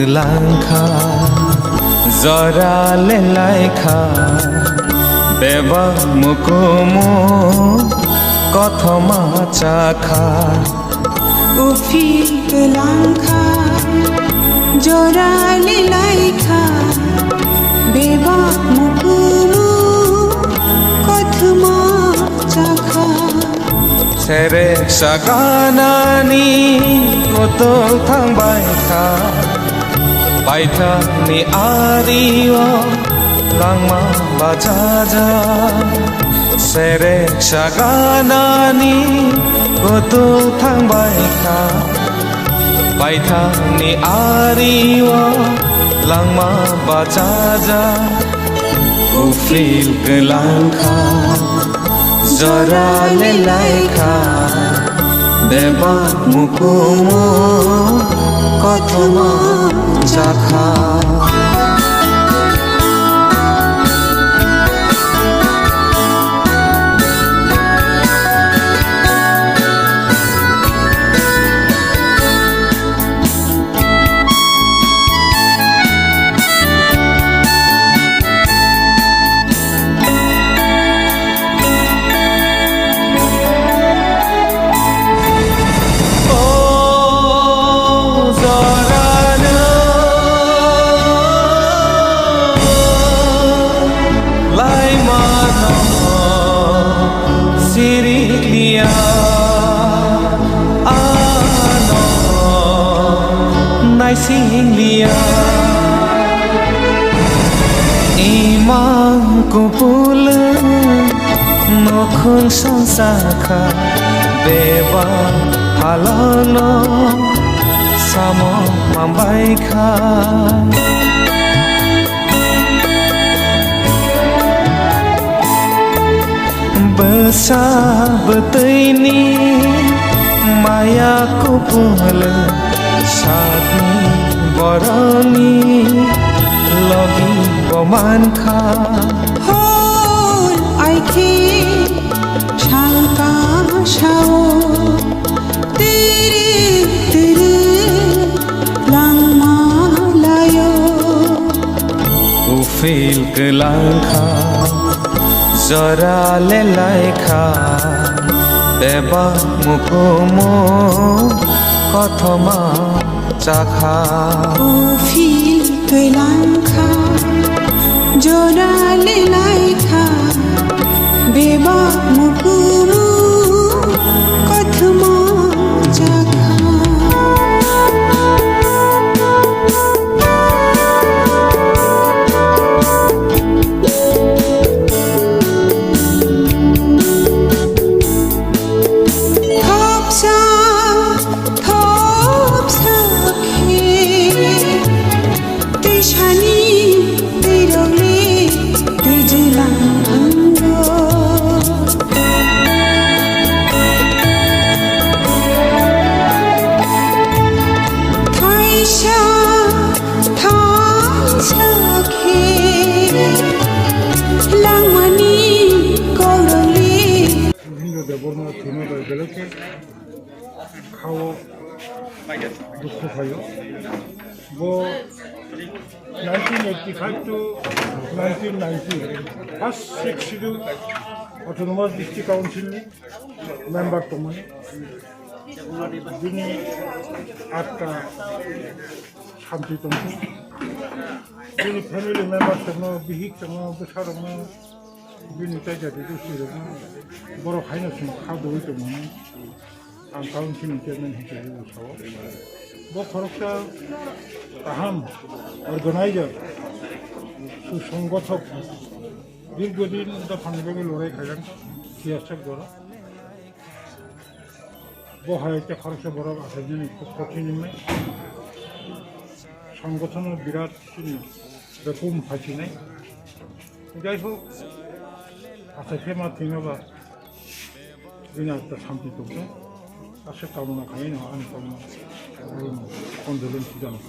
langkha zorale laikha deba mukumu kothoma chakha ufil langkha zorale laikha deba mukumu kothoma chakha sere saganani kotol thangbai kha baitha ni ariwa langma bajaja sere saganani kotol thangbai kha baitha ni ariwa langma bajaja ufil langkha zorale laikha deba mukumu kothoma chakha sing lia imang kupul nokhun sansakha beba halano samo mambai kha besa betaini maya kupul Sadni borani logi boman kha hol aike shanka shao tere tere langma layo ufil langkha zorale laikha deba mukumu kothoma chakha ufil langkha zorale laikha deba mukumu kothoma chakha বেলেগে খাও দুঃখ খায় ব 1985 to 1990 first 6 schedule autonomous district council member tomon dini atta shanti tomon dini family member tomon bihik tomon besarong bini tajadi dusiro boro haina sum khadoi tomon ang council chairman hisabe sawo bo khoroksa aham organizer সুসংগঠক দীর্ঘদিন fundamental লড়াই খাইলেন সিয়াসত গড় বহায়তে খরচ বড় আসার খুব কঠিন নাই সংগঠনের বিরাট রকম ফাঁসি নাই যাই হোক আসাইছে মা তিনবা দিনে একটা শান্তি করতো তার সে কামনা খাই না আমি কামনা কন্দলেন জানো